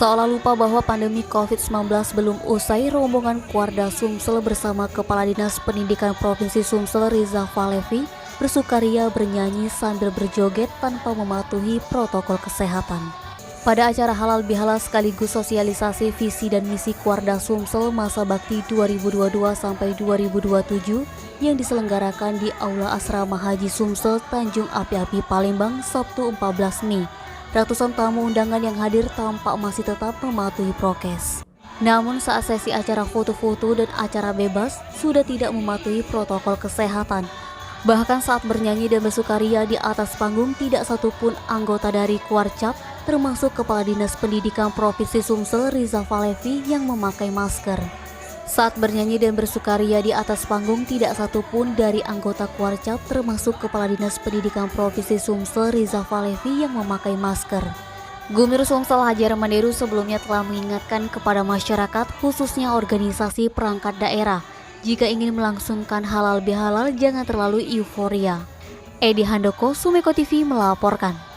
Seolah lupa bahwa pandemi COVID-19 belum usai, rombongan Kuarda Sumsel bersama Kepala Dinas Pendidikan Provinsi Sumsel Riza Falevi bersukaria bernyanyi sambil berjoget tanpa mematuhi protokol kesehatan. Pada acara halal bihalal sekaligus sosialisasi visi dan misi Kuarda Sumsel masa bakti 2022-2027 yang diselenggarakan di Aula Asrama Haji Sumsel, Tanjung Api-Api, Palembang, Sabtu 14 Mei. Ratusan tamu undangan yang hadir tampak masih tetap mematuhi prokes. Namun saat sesi acara foto-foto dan acara bebas sudah tidak mematuhi protokol kesehatan. Bahkan saat bernyanyi dan bersukaria di atas panggung tidak satupun anggota dari Kuarcap, termasuk Kepala Dinas Pendidikan Provinsi Sumsel Riza Falevi yang memakai masker. Saat bernyanyi dan bersukaria di atas panggung tidak satupun dari anggota Kuarcap termasuk Kepala Dinas Pendidikan Provinsi Sumsel Riza Falevi yang memakai masker. Gubernur Sumsel Haji Armanderu sebelumnya telah mengingatkan kepada masyarakat khususnya organisasi perangkat daerah jika ingin melangsungkan halal bihalal jangan terlalu euforia. Edi Handoko, Sumeko TV melaporkan.